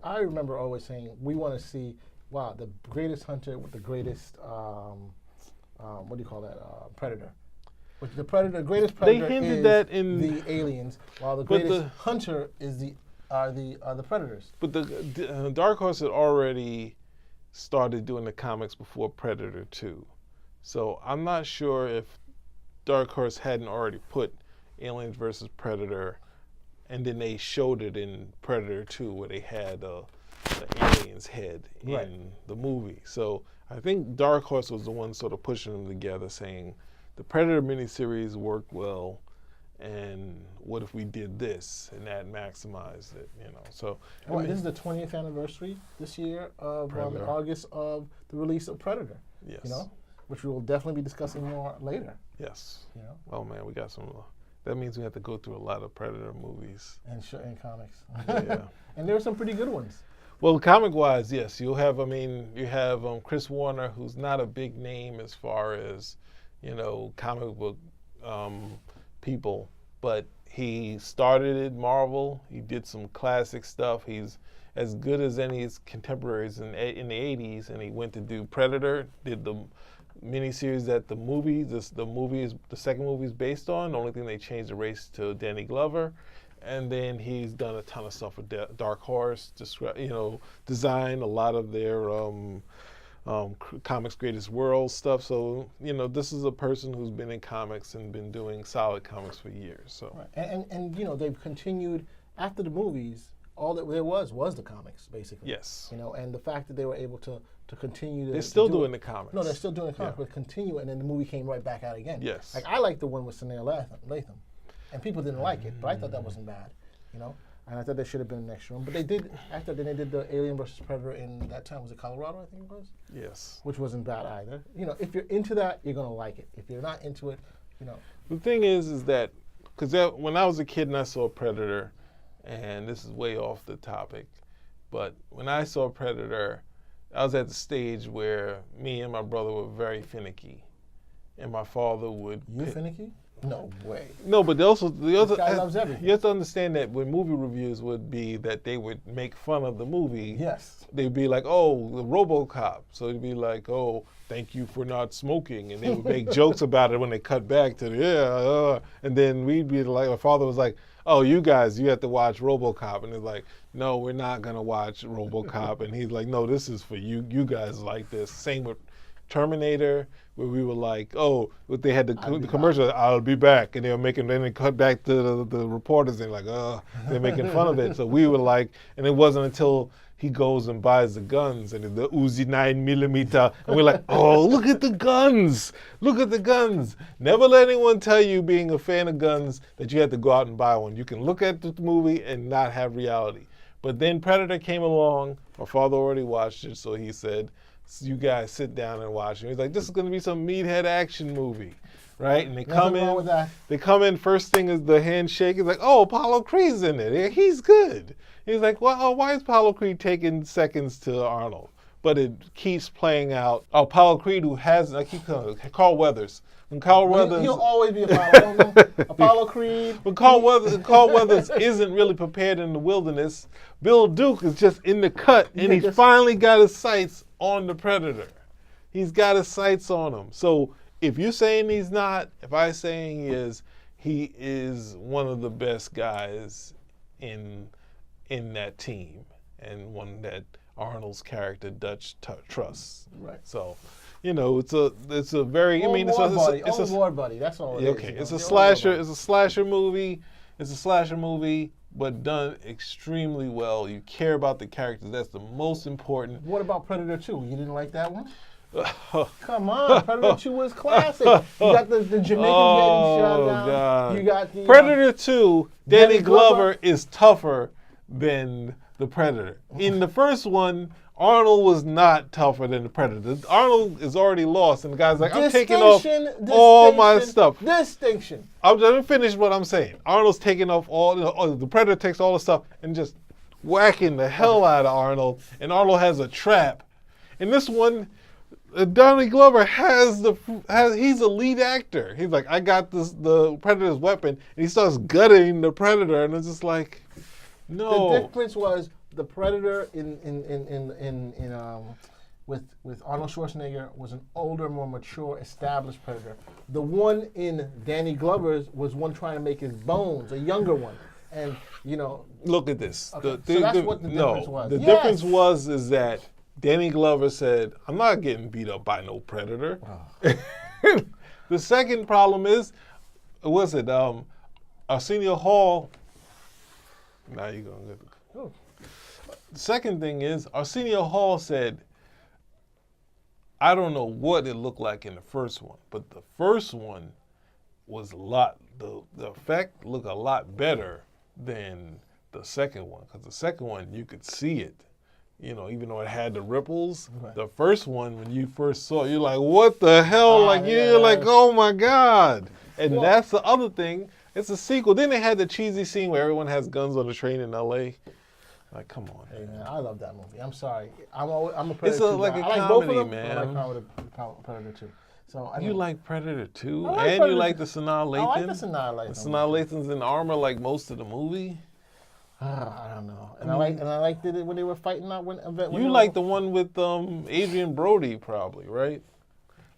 I remember always saying we want to see, wow, the greatest hunter with the greatest, what do you call that, predator. Which the predator, the greatest They predator hinted is that in the aliens, while the but greatest the- hunter is the predators. But the Dark Horse had already started doing the comics before Predator 2. So I'm not sure if Dark Horse hadn't already put Aliens versus Predator, and then they showed it in Predator 2 where they had the alien's head Right. in the movie. So I think Dark Horse was the one sort of pushing them together, saying the Predator miniseries worked well, and what if we did this, and that maximized it, you know? So I Well, mean, this is the 20th anniversary this year of Predator. August of the release of Predator. yes, You know, which we will definitely be discussing more later. yes. You know, Oh man, we got some. That means we have to go through a lot of Predator movies. and comics. Yeah. And there are some pretty good ones. Well, comic-wise, yes, you'll have. I mean, you have Chris Warner, who's not a big name as far as, you know, comic book people, but he started at Marvel. He did some classic stuff. He's as good as any of his contemporaries in the '80s, and he went to do Predator. Did the miniseries that the second movie is based on. The only thing they changed the race to Danny Glover. And then he's done a ton of stuff with Dark Horse, designed a lot of their comics greatest world stuff. So, you know, this is a person who's been in comics and been doing solid comics for years. So, Right. And you know, they've continued after the movies. All that there was the comics, basically. yes, You know, and the fact that they were able to continue to they're still do doing it. the comics. No, they're still doing the comics, Yeah. but continue, and then the movie came right back out again. Yes. Like I like the one with Sanaa Lathan, and people didn't like it, but I thought that wasn't bad, you know. And I thought there should have been an extra one, but they did. After then, they did the Alien versus Predator in that time. Was it Colorado? I think it was. Yes. Which wasn't bad either. You know, if you're into that, you're gonna like it. If you're not into it, you know. The thing is that because when I was a kid and I saw Predator, and this is way off the topic, but when I saw Predator, I was at the stage where me and my brother were very finicky, and my father would. You finicky? No way. No, but the other guy loves everything. you have to understand that when movie reviews would be that they would make fun of the movie. Yes. They'd be like, "Oh, the RoboCop," so it'd be like, "Oh, thank you for not smoking," and they would make jokes about it when they cut back to the and then we'd be like, my father was like, "Oh, you guys, you have to watch RoboCop," and it's like, "No, we're not gonna watch RoboCop," and he's like, "No, this is for you. You guys like this." Same with Terminator, where we were like, "Oh," but they had the commercial, "I'll be back," and they were making. Then they cut back to the reporters, and like, they're making fun of it. So we were like, and it wasn't until he goes and buys the guns and the Uzi 9mm, and we're like, "Oh, look at the guns! Look at the guns!" Never let anyone tell you, being a fan of guns, that you have to go out and buy one. You can look at the movie and not have reality. But then Predator came along. My father already watched it, so he said, "You guys sit down and watch it." He's like, "This is going to be some meathead action movie." Right? And they come Nothing wrong with in. that. They come in. First thing is the handshake. He's like, "Oh, Apollo Creed's in it. Yeah, he's good." He's like, "Well, why is Apollo Creed taking seconds to Arnold?" But it keeps playing out. Oh, Apollo Creed, who has, I keep calling it, Carl Weathers. When Carl Weathers, He'll always be Apollo. Apollo Creed. when Carl Weathers isn't really prepared in the wilderness, Bill Duke is just in the cut, and he's finally got his sights on the Predator. He's got his sights on him. So if you're saying he's not, if I'm saying he is one of the best guys in that team, and one that Arnold's character Dutch trusts. Right. So, you know, it's a very. I mean, it's a war buddy. That's all. Okay, it's a slasher. It's a slasher movie. It's a slasher movie, but done extremely well. You care about the characters. That's the most important. What about Predator 2? You didn't like that one? Come on, Predator 2 was classic. You got the Jamaican getting shot down. God. You got the Predator 2. Danny Danny Glover Glover is tougher than the Predator. In the first one, Arnold was not tougher than the Predator. Arnold is already lost, and the guy's like, "I'm taking off all my stuff." Distinction. I'm just finish what I'm saying. Arnold's taking off the Predator takes all the stuff and just whacking the hell out of Arnold, and Arnold has a trap. In this one, Donnie Glover he's a lead actor. He's like, "I got the Predator's weapon," and he starts gutting the Predator, and it's just like, no. The difference was the Predator with Arnold Schwarzenegger was an older, more mature, established Predator. The one in Danny Glover's was one trying to make his bones, a younger one. And, Look at this. Okay, so that's what the difference was. The difference was that Danny Glover said, I'm not getting beat up by no Predator. Oh. The second problem is, was it Arsenio Hall? Now you're going to get it. The second thing is, Arsenio Hall said, I don't know what it looked like in the first one, but the first one was the effect looked a lot better than the second one, because the second one, you could see it. Even though it had the ripples, right. The first one, when you first saw it, you're like, what the hell? You're like, oh my God. And that's the other thing. It's a sequel. Then they had the cheesy scene where everyone has guns on the train in L.A. Like, come on. Hey, man, I love that movie. I'm sorry. I'm a Predator. It's like a comedy, man. I like Predator 2. So you like Predator 2? Like and Predator you like the Sanaa Lathan? I like the Sanaa Lathan. Sanaa Lathan's in armor like most of the movie? I don't know. And I liked it when they were fighting out when you like the one with Adrian Brody probably, right?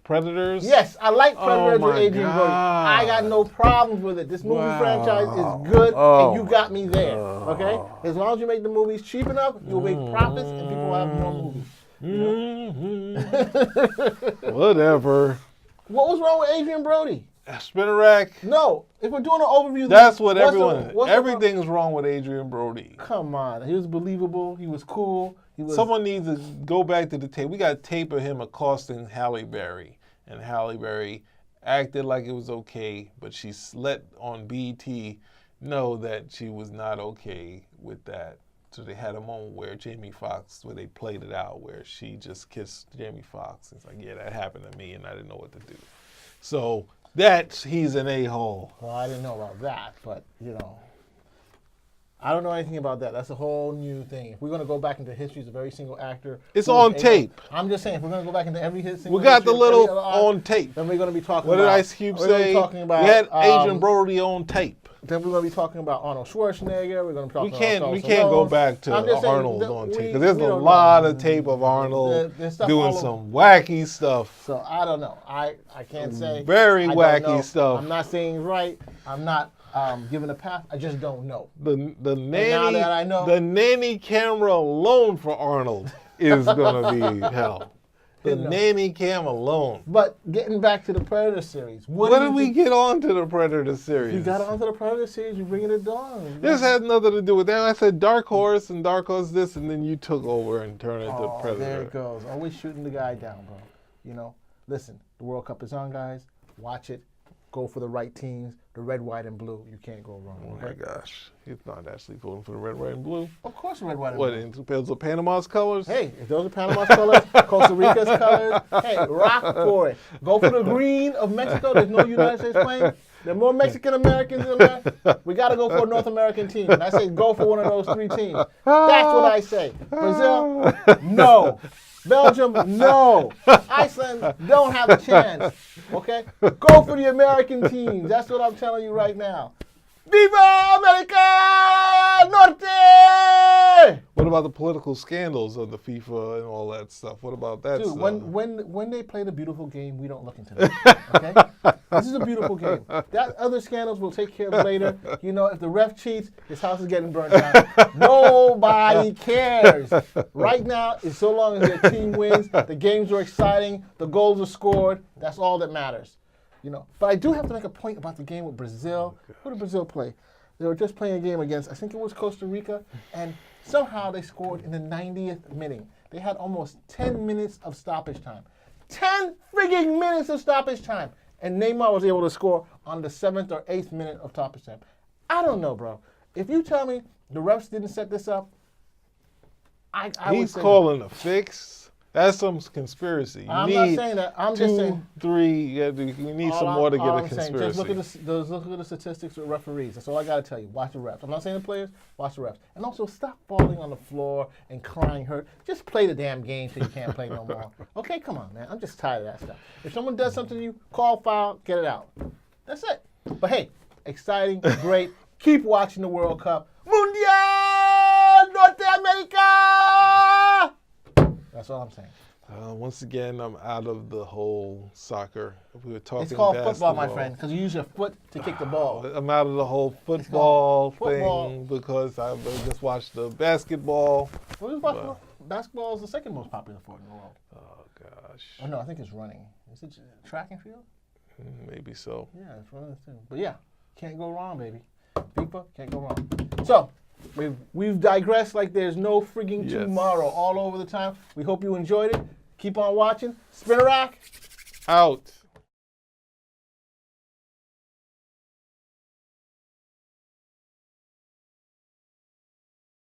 Predators? Yes, I like Predators with Adrian Brody. I got no problems with it. This movie franchise is good, and you got me there. Okay? As long as you make the movies cheap enough, you'll make profits, and people will have more movies. Whatever. What was wrong with Adrian Brody? Spinner rack. No, if we're doing an overview, that's what everything's wrong with Adrian Brody. Come on, he was believable. He was cool. Someone needs to go back to the tape. We got tape of him accosting Halle Berry, and Halle Berry acted like it was okay, but she let on BET know that she was not okay with that. So they had a moment where where they played it out, where she just kissed Jamie Foxx. It's like, yeah, that happened to me, and I didn't know what to do. So he's an a-hole. Well, I didn't know about that, but, I don't know anything about that. That's a whole new thing. If we're going to go back into history, it's a very single actor. It's on tape. I'm just saying, if we're going to go back into every single we got the little on tape. Then we're going to be talking what about... What did Ice Cube say? We had Adrian Brody on tape. Then we're going to be talking about Arnold Schwarzenegger. We're going to be talking about... We can't go back to Arnold on tape, because there's a lot of tape of Arnold doing some wacky stuff. So, I don't know. I can't say... Very wacky stuff. I'm not saying it's right. I'm not... given a path, I just don't know. The nanny, now that I know, the nanny camera alone for Arnold is gonna be hell. The nanny cam alone. But getting back to the Predator series, what did we get on to the Predator series? You got onto the Predator series. You're bringing it down. This has nothing to do with that. I said Dark Horse and Dark Horse this, and then you took over and turned it to Predator. There it goes. Always shooting the guy down, bro. Listen, the World Cup is on, guys. Watch it. Go for the right teams, the red, white, and blue. You can't go wrong. Oh my gosh. He's not actually voting for the red, white, and blue. Of course, red, white, and blue. What, in those are Panama's colors? Hey, if those are Panama's colors, Costa Rica's colors, hey, rock for it. Go for the green of Mexico. There's no United States playing. There are more Mexican Americans in there. We got to go for a North American team. And I say go for one of those three teams. That's what I say. Brazil, no. Belgium, no. Iceland don't have a chance. Okay? Go for the American teams. That's what I'm telling you right now. Viva America Norte! What about the political scandals of the FIFA and all that stuff? What about that stuff? When they play the beautiful game, we don't look into them. Okay? This is a beautiful game. That other scandals we'll take care of later. If the ref cheats, his house is getting burnt down. Nobody cares. Right now, it's so long as your team wins, the games are exciting, the goals are scored. That's all that matters. But I do have to make a point about the game with Brazil. Who did Brazil play? They were just playing a game against, I think it was Costa Rica, and somehow they scored in the 90th minute. They had almost 10 minutes of stoppage time. 10 frigging minutes of stoppage time. And Neymar was able to score on the 7th or 8th minute of stoppage time. I don't know, bro. If you tell me the refs didn't set this up, I would say... He's calling a fix. That's some conspiracy. I'm not saying that. I'm just saying 3. You need some more to get a conspiracy. Just look at the statistics with referees. That's all I got to tell you. Watch the refs. I'm not saying the players. Watch the refs. And also stop falling on the floor and crying hurt. Just play the damn game so you can't play no more. Okay, come on, man. I'm just tired of that stuff. If someone does something to you, call foul, get it out. That's it. But hey, exciting, great. Keep watching the World Cup. Mundial Norte America. That's all I'm saying. Once again, I'm out of the whole soccer. We were talking It's called football, my basketball. friend, because you use your foot to kick the ball. I'm out of the whole football football. thing because I just watched the basketball. What is basketball? Basketball is the second most popular sport in the world. Oh gosh, Oh no, I think it's running. Is it track and field? maybe so. Yeah, it's one of the two. But yeah, can't go wrong, baby. FIFA, can't go wrong. So, we've digressed like there's no frigging Yes. tomorrow all over the time. We hope you enjoyed it. Keep on watching. Spin a rack. Out.